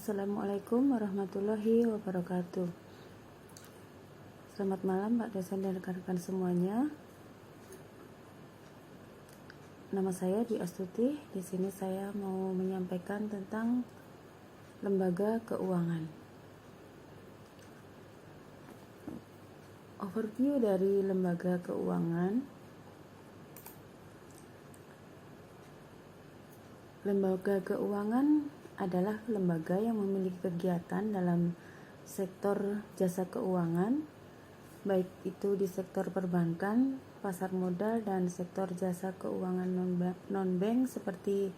Assalamualaikum warahmatullahi wabarakatuh. Selamat malam Pak dosen dan rekan-rekan semuanya. Nama saya Dwi Astuti. Di sini saya mau menyampaikan tentang lembaga keuangan. Overview dari lembaga keuangan. Lembaga keuangan adalah lembaga yang memiliki kegiatan dalam sektor jasa keuangan, baik itu di sektor perbankan, pasar modal, dan sektor jasa keuangan non-bank seperti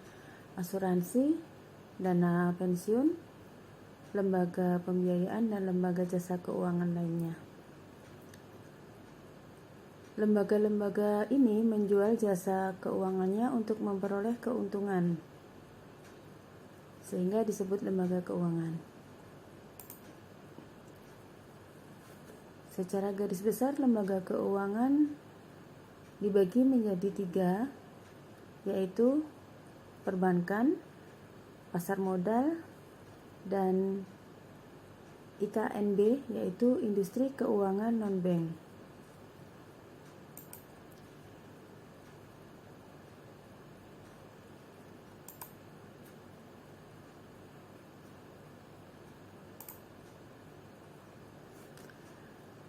asuransi, dana pensiun, lembaga pembiayaan, dan lembaga jasa keuangan lainnya. Lembaga-lembaga ini menjual jasa keuangannya untuk memperoleh keuntungan, sehingga disebut lembaga keuangan. Secara garis besar, lembaga keuangan dibagi menjadi 3, yaitu perbankan, pasar modal, dan IKNB, yaitu industri keuangan non-bank.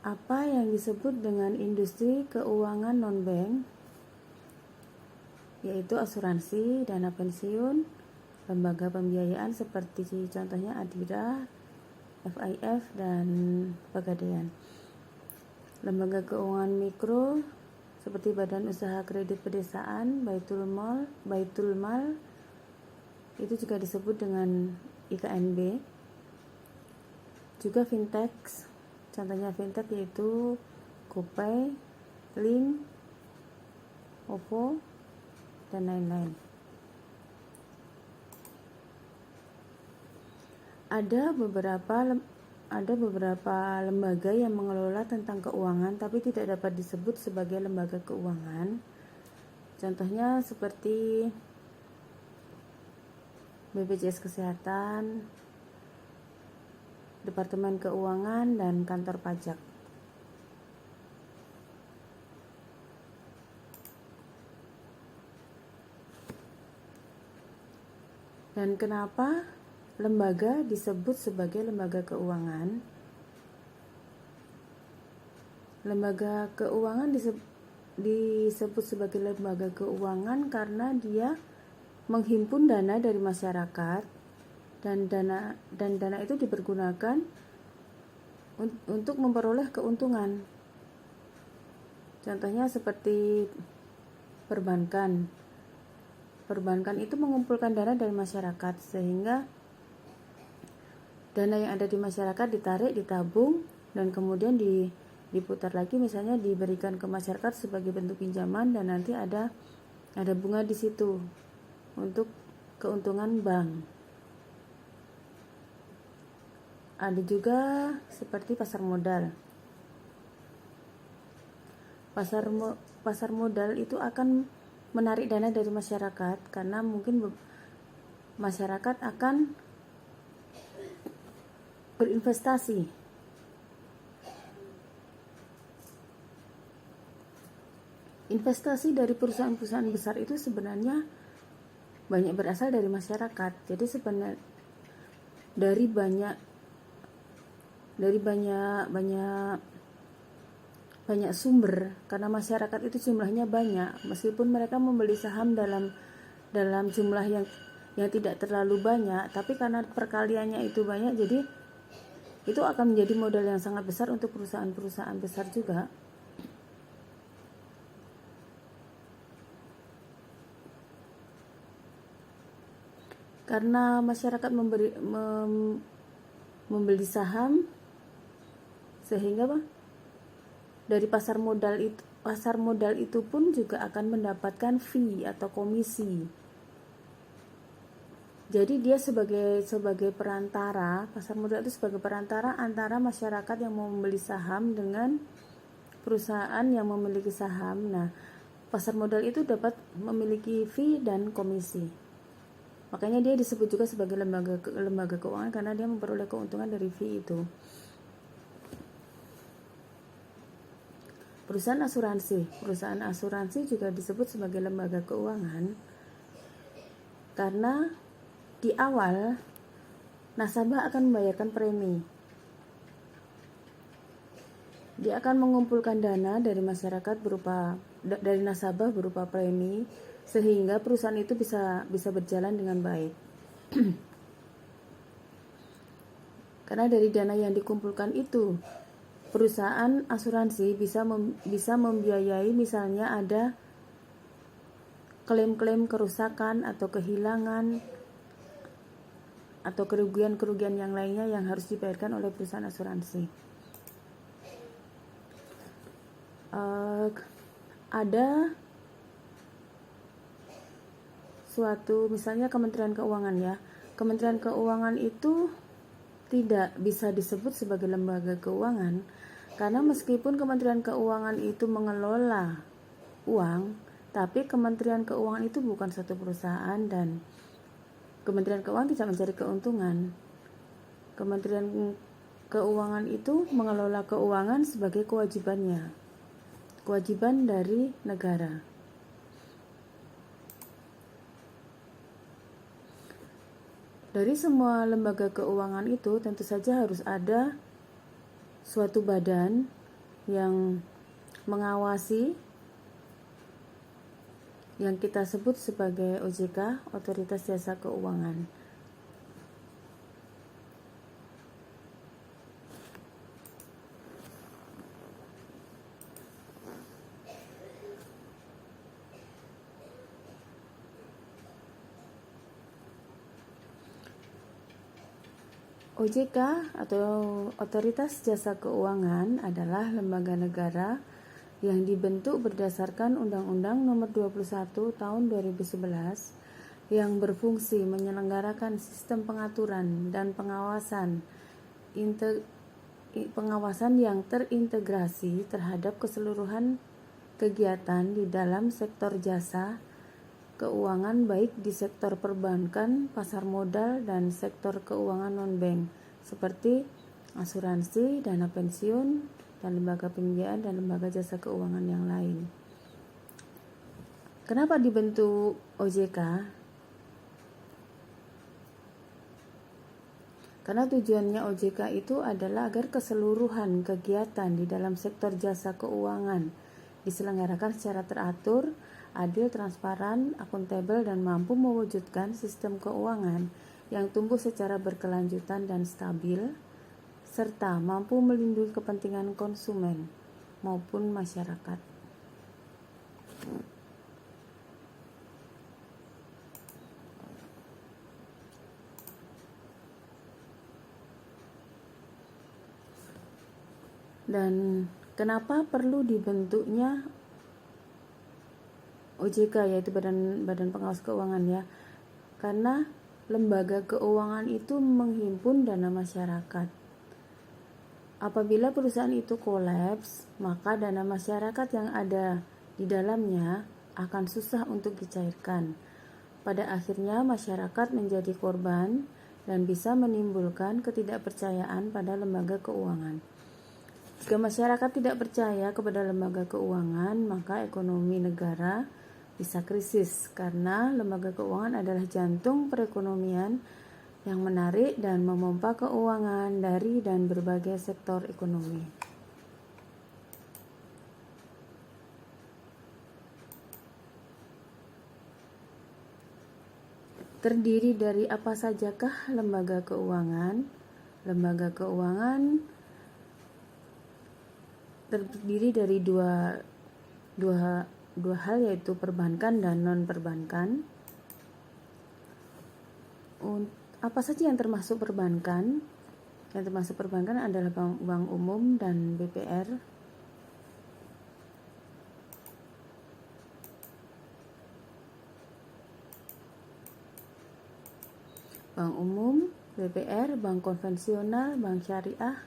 Apa yang disebut dengan industri keuangan non-bank? Yaitu asuransi, dana pensiun, lembaga pembiayaan seperti contohnya Adira, FIF, dan Pegadaian. Lembaga keuangan mikro seperti Badan Usaha Kredit Pedesaan, Baitul Mal, itu juga disebut dengan IKNB. Juga fintech, contohnya fintech yaitu GoPay, Link, OVO, dan lain-lain. Ada beberapa lembaga yang mengelola tentang keuangan tapi tidak dapat disebut sebagai lembaga keuangan. Contohnya seperti BPJS Kesehatan, Departemen Keuangan, dan Kantor Pajak. Dan kenapa lembaga disebut sebagai lembaga keuangan? Lembaga keuangan disebut sebagai lembaga keuangan karena dia menghimpun dana dari masyarakat, dan dana itu dipergunakan untuk memperoleh keuntungan. Contohnya seperti perbankan itu mengumpulkan dana dari masyarakat, sehingga dana yang ada di masyarakat ditarik, ditabung, dan kemudian diputar lagi, misalnya diberikan ke masyarakat sebagai bentuk pinjaman, dan nanti ada bunga di situ untuk keuntungan bank. Ada juga seperti pasar modal. Pasar modal itu akan menarik dana dari masyarakat karena mungkin masyarakat akan berinvestasi. Investasi dari perusahaan-perusahaan besar itu sebenarnya banyak berasal dari masyarakat. Jadi sebenarnya dari banyak sumber, karena masyarakat itu jumlahnya banyak, meskipun mereka membeli saham dalam jumlah yang tidak terlalu banyak, tapi karena perkaliannya itu banyak, jadi itu akan menjadi modal yang sangat besar untuk perusahaan-perusahaan besar juga. Karena masyarakat membeli saham, sehingga dari pasar modal itu pun juga akan mendapatkan fee atau komisi. Jadi dia sebagai perantara, pasar modal itu sebagai perantara antara masyarakat yang mau membeli saham dengan perusahaan yang memiliki saham. Nah, pasar modal itu dapat memiliki fee dan komisi. Makanya dia disebut juga sebagai lembaga keuangan karena dia memperoleh keuntungan dari fee itu. Perusahaan asuransi juga disebut sebagai lembaga keuangan karena di awal nasabah akan membayarkan premi. Dia akan mengumpulkan dana dari masyarakat dari nasabah berupa premi sehingga perusahaan itu bisa berjalan dengan baik. Karena dari dana yang dikumpulkan itu, perusahaan asuransi bisa membiayai misalnya ada klaim-klaim kerusakan atau kehilangan atau kerugian-kerugian yang lainnya yang harus dibayarkan oleh perusahaan asuransi. Ada suatu misalnya Kementerian Keuangan ya. Kementerian Keuangan itu tidak bisa disebut sebagai lembaga keuangan karena meskipun Kementerian Keuangan itu mengelola uang, tapi Kementerian Keuangan itu bukan satu perusahaan dan Kementerian Keuangan tidak mencari keuntungan. Kementerian Keuangan itu mengelola keuangan sebagai kewajiban dari negara. Dari semua lembaga keuangan itu tentu saja harus ada suatu badan yang mengawasi yang kita sebut sebagai OJK, Otoritas Jasa Keuangan. OJK atau Otoritas Jasa Keuangan adalah lembaga negara yang dibentuk berdasarkan Undang-Undang Nomor 21 Tahun 2011 yang berfungsi menyelenggarakan sistem pengaturan dan pengawasan yang terintegrasi terhadap keseluruhan kegiatan di dalam sektor jasa keuangan baik di sektor perbankan, pasar modal, dan sektor keuangan non-bank seperti asuransi, dana pensiun, dan lembaga pembiayaan dan lembaga jasa keuangan yang lain. Kenapa dibentuk OJK? Karena tujuannya OJK itu adalah agar keseluruhan kegiatan di dalam sektor jasa keuangan diselenggarakan secara teratur, adil, transparan, akuntabel, dan mampu mewujudkan sistem keuangan yang tumbuh secara berkelanjutan dan stabil, serta mampu melindungi kepentingan konsumen maupun masyarakat. Dan kenapa perlu dibentuknya OJK, yaitu Badan Pengawas Keuangan ya? Karena lembaga keuangan itu menghimpun dana masyarakat. Apabila perusahaan itu kolaps, maka dana masyarakat yang ada di dalamnya akan susah untuk dicairkan. Pada akhirnya masyarakat menjadi korban dan bisa menimbulkan ketidakpercayaan pada lembaga keuangan. Jika masyarakat tidak percaya kepada lembaga keuangan, maka ekonomi negara bisa krisis karena lembaga keuangan adalah jantung perekonomian yang menarik dan memompa keuangan dari dan berbagai sektor ekonomi. Terdiri dari apa sajakah lembaga keuangan? Lembaga keuangan terdiri dari dua hal, yaitu perbankan dan non-perbankan. Apa saja yang termasuk perbankan? Yang termasuk perbankan adalah bank umum dan BPR. Bank umum, BPR, bank konvensional, bank syariah,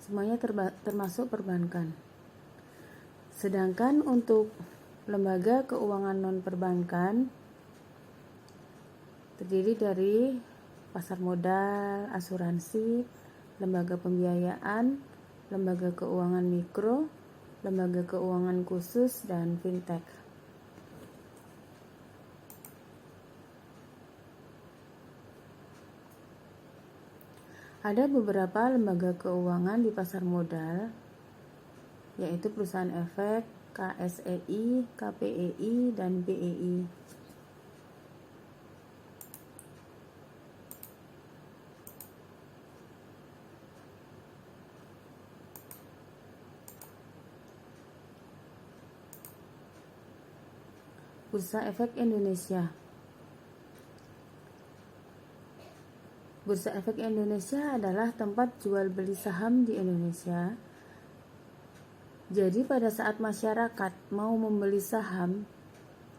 semuanya termasuk perbankan. Sedangkan untuk lembaga keuangan non-perbankan terdiri dari pasar modal, asuransi, lembaga pembiayaan, lembaga keuangan mikro, lembaga keuangan khusus, dan fintech. Ada beberapa lembaga keuangan di pasar modal, yaitu perusahaan efek, KSEI, KPEI, dan BEI. Bursa Efek Indonesia. Bursa Efek Indonesia adalah tempat jual beli saham di Indonesia. Jadi pada saat masyarakat mau membeli saham,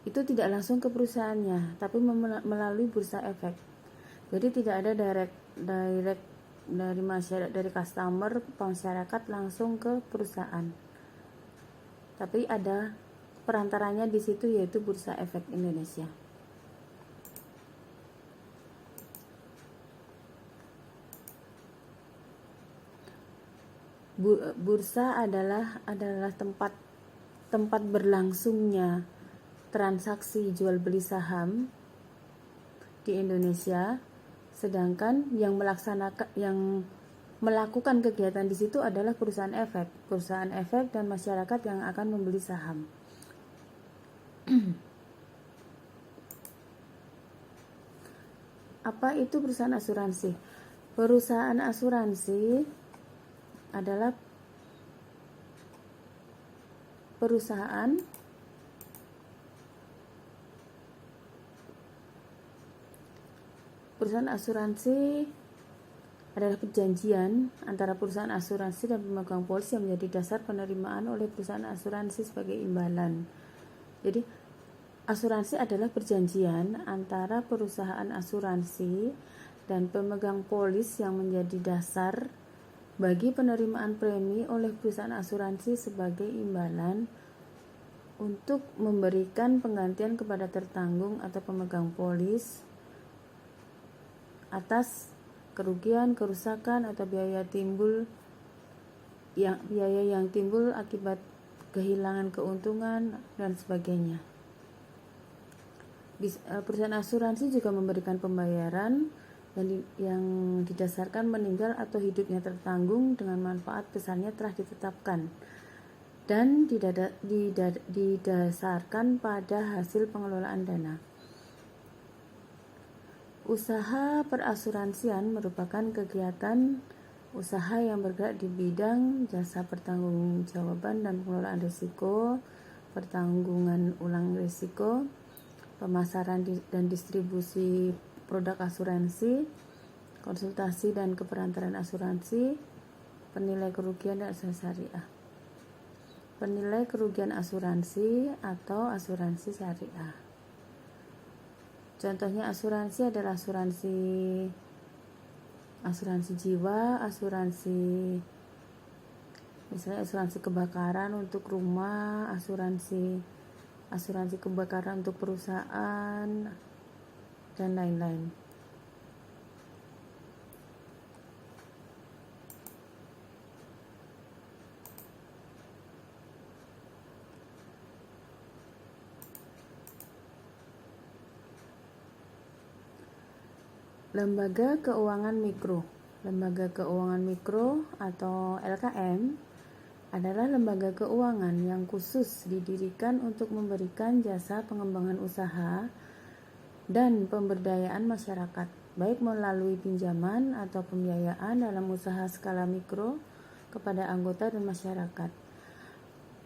itu tidak langsung ke perusahaannya, tapi melalui bursa efek. Jadi tidak ada direct dari masyarakat, dari customer masyarakat langsung ke perusahaan. Tapi ada perantaranya di situ, yaitu Bursa Efek Indonesia. Bursa adalah tempat berlangsungnya transaksi jual beli saham di Indonesia, sedangkan yang melakukan kegiatan di situ adalah perusahaan efek dan masyarakat yang akan membeli saham. Apa itu perusahaan asuransi? Perusahaan asuransi adalah perusahaan asuransi adalah perjanjian antara perusahaan asuransi dan pemegang polis yang menjadi dasar penerimaan oleh perusahaan asuransi sebagai imbalan. Jadi asuransi adalah perjanjian antara perusahaan asuransi dan pemegang polis yang menjadi dasar bagi penerimaan premi oleh perusahaan asuransi sebagai imbalan untuk memberikan penggantian kepada tertanggung atau pemegang polis atas kerugian, kerusakan, atau biaya yang timbul akibat kehilangan keuntungan dan sebagainya. Perusahaan asuransi juga memberikan pembayaran yang didasarkan meninggal atau hidupnya tertanggung dengan manfaat besarnya telah ditetapkan dan didasarkan pada hasil pengelolaan dana. Usaha perasuransian merupakan kegiatan usaha yang bergerak di bidang jasa pertanggungjawaban dan pengelolaan risiko, pertanggungan ulang risiko, pemasaran dan distribusi produk asuransi, konsultasi dan keperantaran asuransi, penilai kerugian dan asuransi syariah. Penilai kerugian asuransi atau asuransi syariah. Contohnya asuransi adalah asuransi jiwa, misalnya asuransi kebakaran untuk rumah, asuransi kebakaran untuk perusahaan, dan lain-lain. Lembaga Keuangan Mikro. Lembaga Keuangan Mikro atau LKM adalah lembaga keuangan yang khusus didirikan untuk memberikan jasa pengembangan usaha dan pemberdayaan masyarakat, baik melalui pinjaman atau pembiayaan dalam usaha skala mikro kepada anggota dan masyarakat,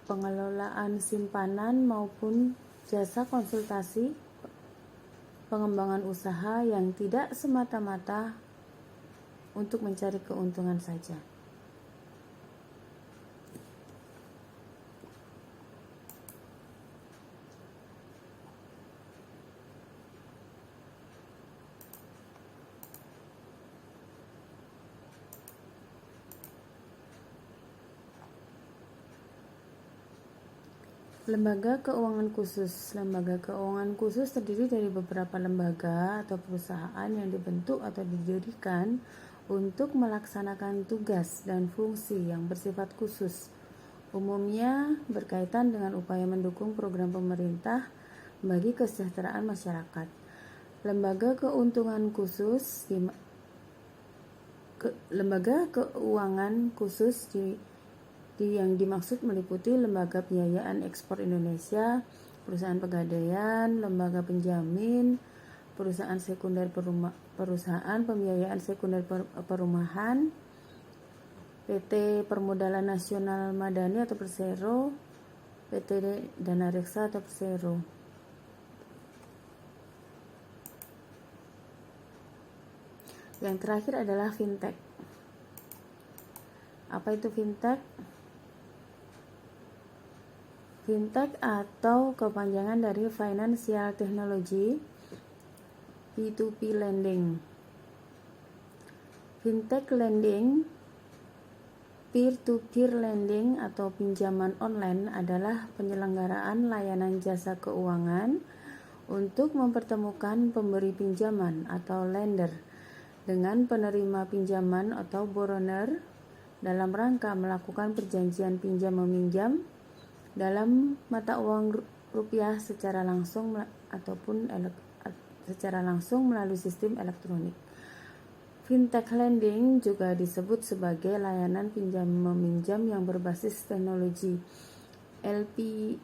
pengelolaan simpanan maupun jasa konsultasi pengembangan usaha yang tidak semata-mata untuk mencari keuntungan saja. Lembaga keuangan khusus. Lembaga keuangan khusus terdiri dari beberapa lembaga atau perusahaan yang dibentuk atau didirikan untuk melaksanakan tugas dan fungsi yang bersifat khusus. Umumnya berkaitan dengan upaya mendukung program pemerintah bagi kesejahteraan masyarakat. Lembaga keuntungan khusus lembaga keuangan khusus yang dimaksud meliputi lembaga pembiayaan ekspor Indonesia, perusahaan pegadaian, lembaga penjamin, perusahaan pembiayaan sekunder perumahan, PT Permodalan Nasional Madani atau Persero, PT Dana Reksa atau Persero. Yang terakhir adalah fintech. Apa itu fintech? Fintech atau kepanjangan dari Financial Technology, P2P Lending. Fintech lending, peer-to-peer lending atau pinjaman online adalah penyelenggaraan layanan jasa keuangan untuk mempertemukan pemberi pinjaman atau lender dengan penerima pinjaman atau borrower dalam rangka melakukan perjanjian pinjam-meminjam dalam mata uang rupiah secara langsung melalui sistem elektronik. Fintech lending juga disebut sebagai layanan pinjam-meminjam yang berbasis teknologi LPNUBTE.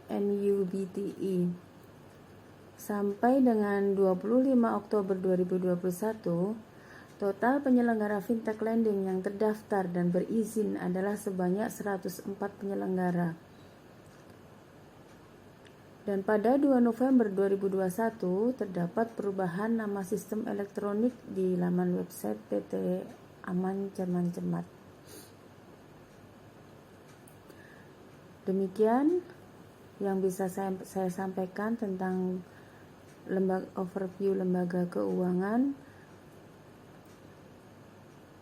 Sampai dengan 25 Oktober 2021, total penyelenggara fintech lending yang terdaftar dan berizin adalah sebanyak 104 penyelenggara. Dan pada 2 November 2021 terdapat perubahan nama sistem elektronik di laman website PT Aman Cerman Cermat. Demikian yang bisa saya sampaikan tentang overview lembaga keuangan.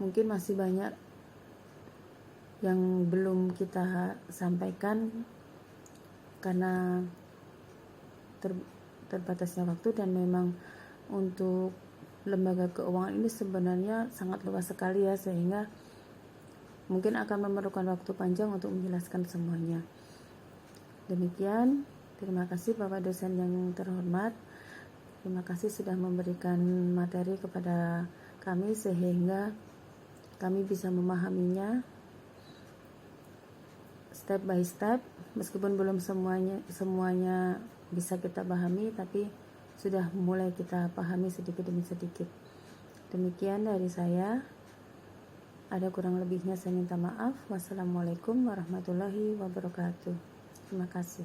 Mungkin masih banyak yang belum kita sampaikan karena terbatasnya waktu, dan memang untuk lembaga keuangan ini sebenarnya sangat luas sekali ya, sehingga mungkin akan memerlukan waktu panjang untuk menjelaskan semuanya. Demikian, terima kasih Bapak dosen yang terhormat. Terima kasih sudah memberikan materi kepada kami sehingga kami bisa memahaminya step by step, meskipun belum semuanya bisa kita pahami, tapi sudah mulai kita pahami sedikit demi sedikit. Demikian dari saya. Ada kurang lebihnya saya minta maaf. Wassalamualaikum warahmatullahi wabarakatuh. Terima kasih.